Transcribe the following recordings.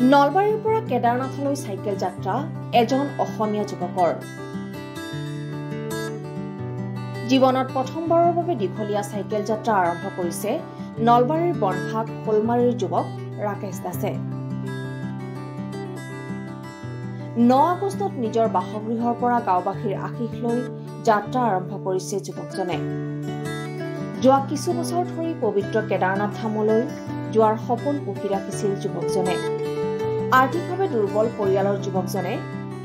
নলবাৰীৰ পৰা কেদাৰনাথলৈ চাইকেল যাত্ৰা এজন অসমীয়া যুৱকৰ জীৱনত প্ৰথমবাৰৰ বাবে দীঘলীয়া চাইকেল যাত্ৰা আৰম্ভ কৰিছে নলবাৰীৰ বনভাগ খোলমাৰীৰ যুৱক ৰাকেশ দাসে 9 আগষ্টত নিজৰ বাসগৃহৰ পৰা গাঁওবাসীৰ আশীষ লৈ যাত্ৰা আৰম্ভ কৰিছে যুৱকজনে যোৱা কিছু বছৰ ধৰি পবিত্ৰ কেদাৰনাথ ধামলৈ যোৱাৰ সপোন পুহি ৰাখিছিল যুৱকজনে আৰ্থিকভাৱে দুৰ্বল পৰিয়ালৰ যুৱকজনে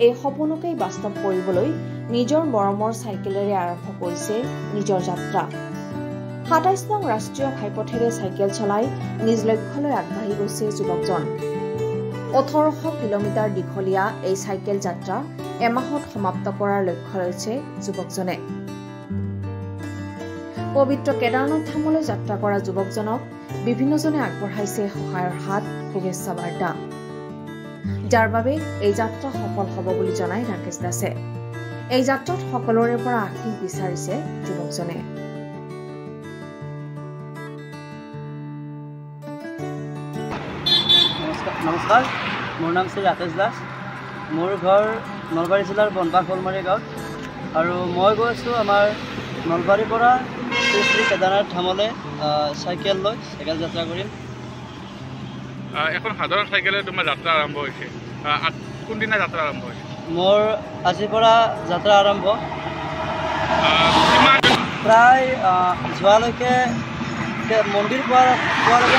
এই সপোনকেই বাস্তৱ কৰিবলৈ নিজৰ মৰমৰ চাইকেলেৰে আৰম্ভ কৰিছে নিজৰ যাত্ৰা 27 নং ৰাষ্ট্ৰীয় ঘাইপথেৰে চাইকেল চলাই নিজ লক্ষ্যলৈ আগবাঢ়ি গৈছে যুৱকজন 1800 কিলোমিটাৰ দীঘলীয়া এই চাইকেল যাত্ৰা এমাহত সমাপ্ত কৰাৰ লক্ষ্য লৈছে যুৱকজনে পবিত্ৰ কেদাৰনাথ ধামলৈ যাত্ৰা কৰা যুৱকজনক বিভিন্নজনে আগবঢ়াইছে সহায়ৰ হাত শুভেচ্ছা বাৰ্তা যাৰ বাবে এই যাত্ৰা সফল হ'ব বুলি জনাই ৰাকেশ দাসে এই যাত্ৰাত সকলোৰে পৰা আশীষ বিচাৰিছে যুৱকজনে নমস্কাৰ মোৰ নাম শ্ৰী ৰাকেশ দাস মোৰ ঘৰ নলবাৰী জিলাৰ বনভাগ খোলমাৰী গাঁৱত আৰু মই গৈছোঁ আমাৰ নলবাৰীৰ পৰা শ্ৰী কেদাৰনাথ ধামলৈ চাইকেল লৈ চাইকেল যাত্ৰা কৰিম এখন সাধাৰণ চাইকেলে তোমাৰ যাত্ৰা আৰম্ভ হৈছে কোনদিনা যাত্ৰা আৰম্ভ হৈছে মোৰ আজিৰ পৰা যাত্ৰা আৰম্ভ প্ৰায় যোৱালৈকে মন্দিৰ পোৱালৈকে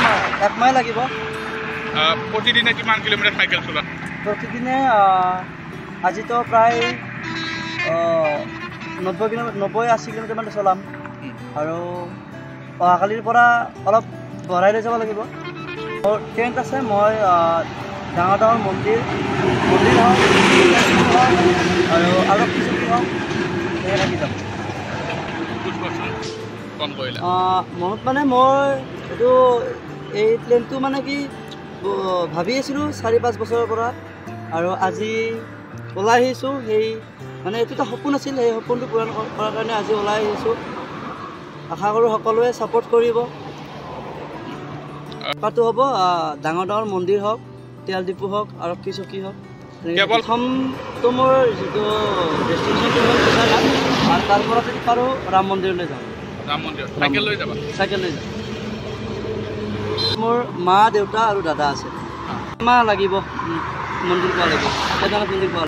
1 মাইল লাগিব প্ৰতিদিনে কিমান কিলোমিটাৰ চাইকেল চলা প্ৰতিদিনে আজিতো প্ৰায় 90-80 কিলোমিটাৰমান চলাম আৰু অহাকালিৰ পৰা অলপ বঢ়াই লৈ যাব লাগিব মোৰ ট্ৰেইন আছে মই ডাঙৰ ডাঙৰ মন্দিৰ হওক আৰু কিছু হওক সেয়ে লাগি যাম মনত মানে মই এইটো এই প্লেনটো মানে কি ভাবি আছিলোঁ 4-5 বছৰৰ পৰা আৰু আজি ওলাই আহিছোঁ সেই মানে এইটো এটা সপোন আছিল সেই সপোনটো পূৰণ কৰাৰ কাৰণে আজি ওলাই আহিছোঁ আশা কৰোঁ সকলোৱে ছাপোৰ্ট কৰিব তাতো হ'ব ডাঙৰ ডাঙৰ মন্দিৰ হওক তেল ডিপু হওক আৰক্ষী চকী হওক প্ৰথমটো মোৰ যিটো ডেষ্টিনেশ্যনটো হ'ল কেদাৰনাথ আৰু তাৰ পৰা যদি পাৰোঁ ৰাম মন্দিৰলৈ যাম চাইকেল লৈ যাম মোৰ মা দেউতা আৰু দাদা আছে মা লাগিব মন্দিৰ পোৱা লাগিব কেদাৰনাথ মন্দিৰ পোৱা